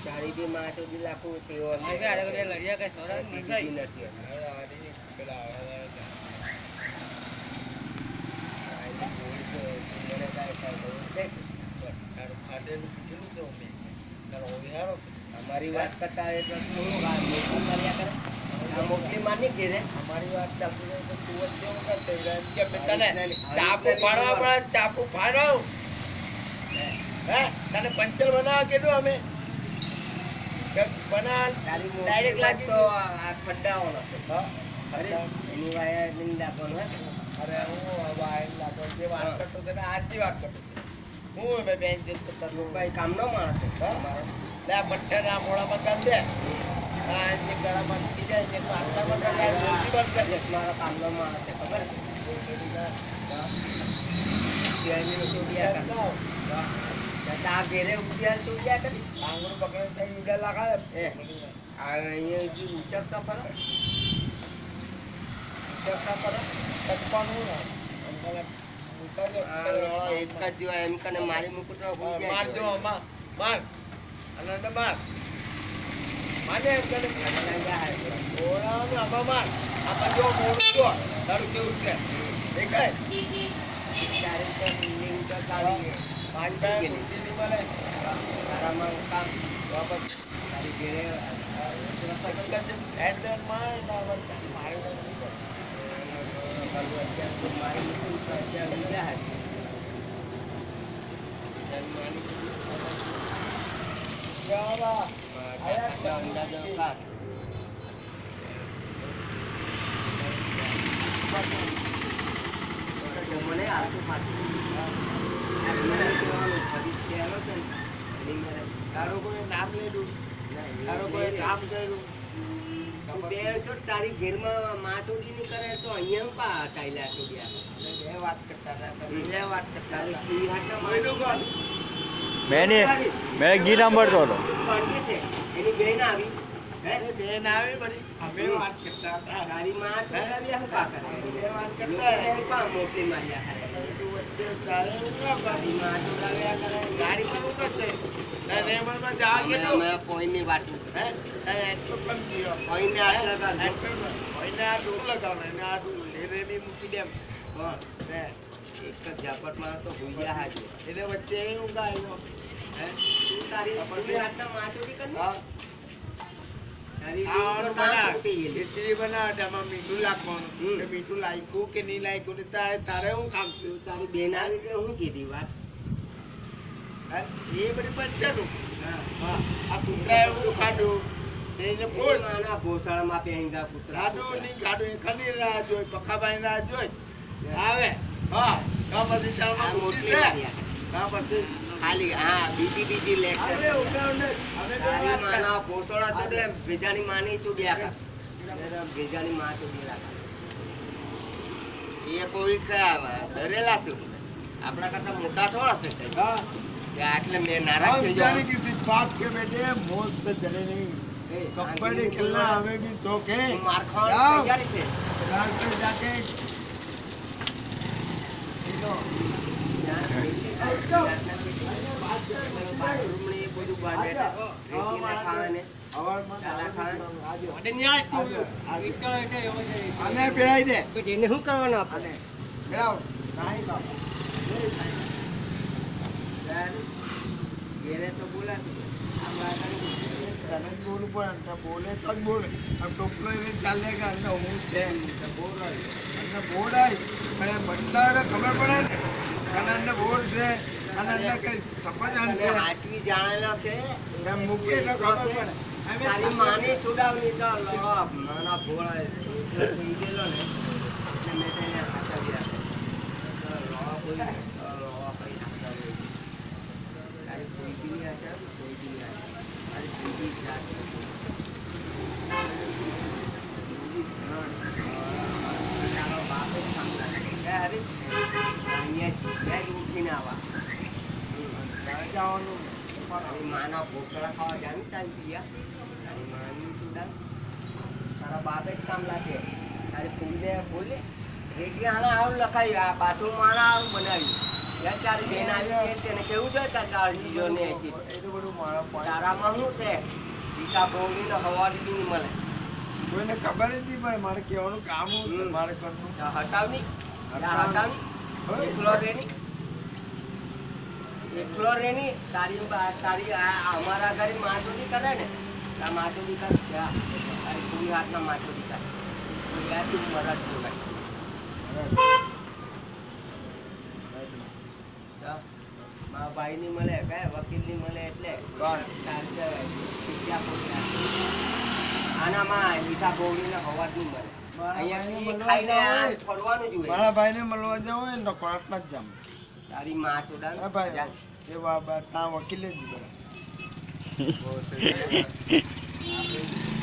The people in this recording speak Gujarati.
તારી બી માં તો દી લાખો તેવો હવે આ રે લડિયા કે સોરા નીકળી નથી અરે આની પેલા અમારી વાત કરતા એટલે મોકલી માની ઘેરે અમારી વાત ચાલતી રહે તો તું જ કેવું કરશે કે તને ચાપુ પાડવા પડે ચાપુ પાડો હે તને પંચર બનાવ કેટલું અમે બના ડાયરેક્ટ લાગી તો આ ખડ્ડાઓનો છે હા અરે એની વાયા નિંદા કોણ હે અરે હું વાયર લાગો જે વાત કરતો છે ને આજી વાત કરતો છે હું હવે બેન ચેન્જ કરતા નું ભાઈ કામનો માણસ છે મારો લે પટ્ટાના મોળામાં કામ દે આ જે ગળામાં થઈ જાય છે તો આટલામાં તો કાંઈ રોટી બંધ કરે મારો કામનો માણસ છે ખબર આ ઘેરે ઉઠ્યા તો ક્યાં કરી આંગળ પકડે ત્યાં ઈડા લાગાવે એ આ અહીંયા ઉચકતા ફરો ઉચકતા ફરો તકવાનું ને અંકલ એક જ જો એમ કને મારી મુકુટ મારજો માર માર અને માર માને એમ કરે ઓળાનો આમાં માર આમાં જો મોડું જો તારું કેવું છે દેખાય પાંચ પાંચ ઉઠીની મળે તારામાં કામ વાપસ તારી ઘેરે હેન્ડર માર ના મારે મારી મુકુટ અત્યારે મળ્યા અંદાજો ખાસ મને આવતું તારું કોઈ નામ લેલું તારું કોઈ કામ કર્યું તારી ઘેરમાં માં ચોરી ની કરે તો અહીંયા પા ટાઈલા ચોર્યા બે વાત કરતા હતા બે વાત કરતા હતા ઈ હાથના કોઈનું કોણ મેં ગીત સાંભળતો હતો પડતી છે એની બેન આવી અરે બેન આવી બધી અમે વાત કરતા હતા તારી માં ચોરાવ્યા હું પા કરે બે વાત કરતા લોકો પા મોકલી માર્યા કરે તું વચ્ચે તારે હું કામ તારી માં ચોરાવ્યા કરે ગાડી પર ઉતર છે રેમરમાં જા કે અમે પોઈની વાતું હે એટલો કમ થયો પોઈને હાથ લગાડજો કોઈને આ ડૂબ લગાવને એને આ ડૂબ લેરેલી મૂકી દેમ ને એક જ ઝાપટમાં તો ભૂલ્યા હાજે એને વચ્ચે હું ગાયો હે તું તારી પોઈની હાથના માં ચોરી કરી હા તારી ખાવાનું તો ના બના તૂટી ગયેલી. ખીચડી બના તેમાં મીઠું લાગવાનું કે મીઠું લાગ્યું કે નહીં લાગ્યું ને તારે હું કામ છે તું તારી બેન આવી કે હું કીધી વાત એ બધી પંચાનું હા આ કૂતરા એવું ખાધું એને બોલ નાના ભોસડામાં પહેંગા કૂતરા ખાધું નહીં ખાધું એ ખની રાહ જોઈ પખાભાઈ રાહ જોઈ આવે હા કા પછી ચાલમાં મોટી છે કા પછી ખાલી હા બીજી લેક્ચર હવે ઉઠાવને હવે તારી માના ભોસડા તો દે ભેજાની માની ચૂડ્યા કા ભેજાની માં ચૂડ્યા કા એ કોઈ ડરેલા છે આપણા કરતા મોટા થોડા છે હા એટલે મેં નારાજ થઈ जाने જાઉં किसी बात के बेटे मौत से डरे नहीं कपड़े खेलना हमें भी शौक है માર ખાવાની जाओ તૈયારી છે घर पे जाके खेलो આને પેરાઈ દે એને શું કરવાનું આને પેરાવ સાઈ લો ઘેરે તો બોલાતું તને જ બોલવું પડે ને બોલે તો જ બોલે આમ ટોપલો એને ચાલેગા એટલે હું છે બોલ અને બોલ આવી બદલાવે ખબર પડે ને અને એને બોલ છે અને એને કઈ સફરજન છે હાચવી જાણેલો છે એમ મૂકી તો ખબર પડે તારી માની ચુડાવણી તો નાના ભોળા થઈ ગયેલો ને એટલે મેં તેને હાચવી રાખે લોવા કોઈ લોવા કઈ હાચવી તારી કોઈ બી હશે કોઈ બી હશે તારી કોઈ બી જાત તારો બાપ જ સાંભળે હરી અહીંયા જ ઉઠીને આવા જવાનું તારી માના ભોસડા ખાવા જાણી તારી પિયા તારી માની ચુડા તારા બાપે જ કામ લાગે તારી ફૂલે બોલે રેડિયા હાલા આવું લખાયું આ બાથરૂમ માણા આવું બનાવ્યું યાર તારી બેન આવી છે તેને કેવું જોઈએ તાર કાળજી જો ને એટલું બધું મારા point તારામાં શું છે ટીકા બોવડીને હવાડી બી નહીં મળે કોઈને ખબર જ નહીં પડે મારે કહેવાનું કામ શું છે મારે કરવું હટાવની હટાવની હોય. એકલો રેની તારી અમારા ઘરે માચોડી કરે ને આ માચોડી કરે તારી પૂરી હાથના માચોડી કરે તો યાર તું મરદ છું મારા ભાઈ ની મળે કયા વકીલ ની મળે એટલે કોણ? આનામાં મીઠા બોવડી ને હવા નહીં મળે મારા ભાઈને અહીંયા મળવા ખાઈને આ જવું હોય. ફરવાનું જ હોય મારા ભાઈને મળવા જવું હોય ને તો કોર્ટમાં જ જામ તારી માં ચોડા હા ભાઈ એ ત્યાં વકીલે જ બધા આપણે